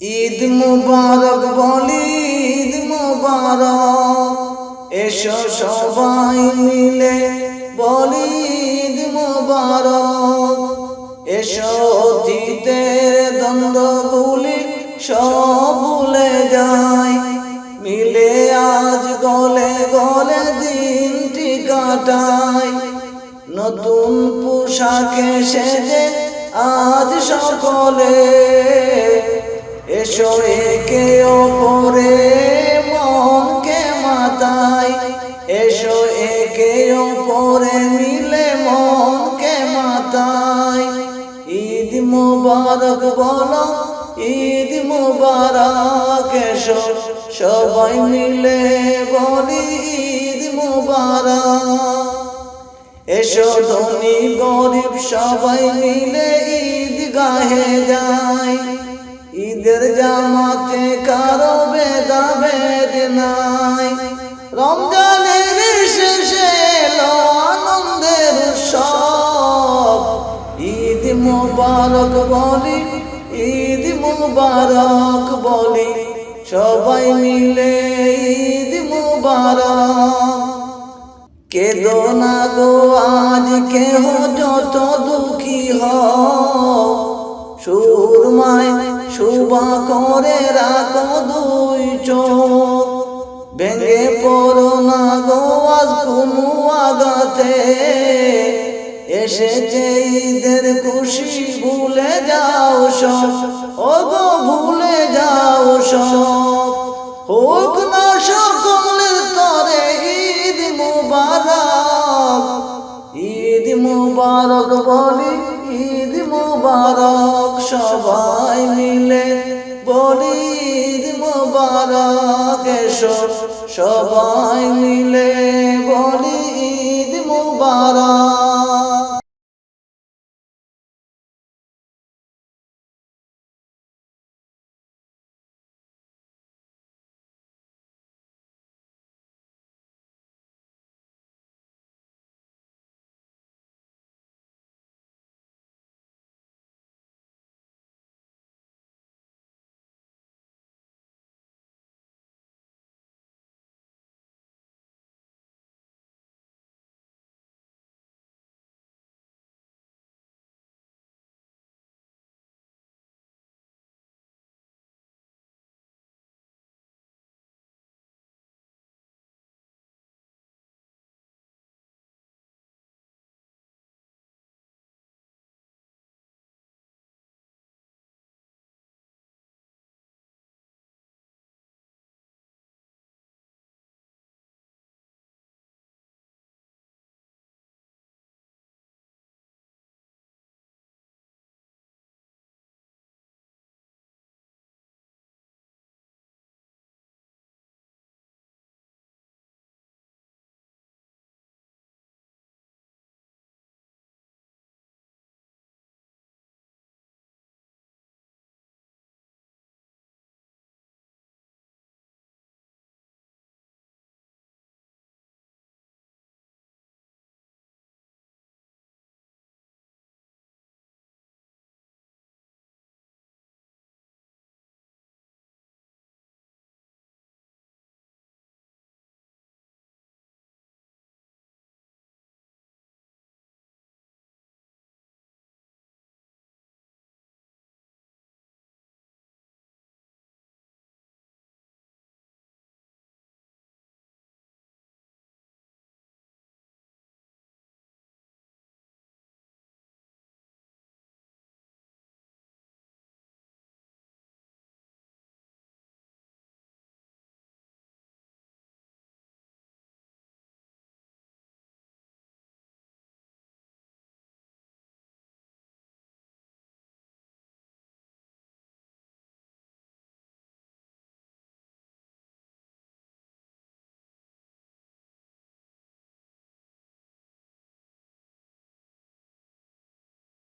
ঈদ মুবারক বলি, ঈদ মুবারক, এসো সবাই মিলে বলি ঈদ মুবারক। এসো অতীতের দ্বন্দ্বগুলি সব ভুলে যাই, মিলে আজ গলে গলে দিনটি কাটাই। নতুন পোশাকে সেজে আজ সকলে এসো একে অপরে মনকে মাতাই, এসো একে অপরে মিলে মনকে মাতাই। ঈদ মুবারক বলো, ঈদ মুবারক, এসো সবাই মিলে বলি ঈদ মুবারক। এসো ধনী গরিব সবাই মিলে ঈদগাহে যাই, ঈদের জামাতে কারো ভেদাভেদ নাই। রমজানের শেষে এলো আনন্দের উৎসব, ঈদ মুবারক বলি, ঈদ মুবারক বলি, সবাই মিলে ঈদ মুবারক। কেঁদো না গো আজ কেহ যত দুঃখী হও, সুরমায় শুভা করে রাখো দুই চোখ। ভেঙে পড়ো না গো আজ কোনো আঘাতে, এসেছে ঈদের খুশি ভুলে যাও সব, ও গো ভুলে যাও সব। হোক না সকলের তরে ঈদ মুবারক, ঈদ মুবারক বলি, ঈদ মুবারক, সবাই মিলে বলি ঈদ মুবারক। এসো সবাই মিলে বলি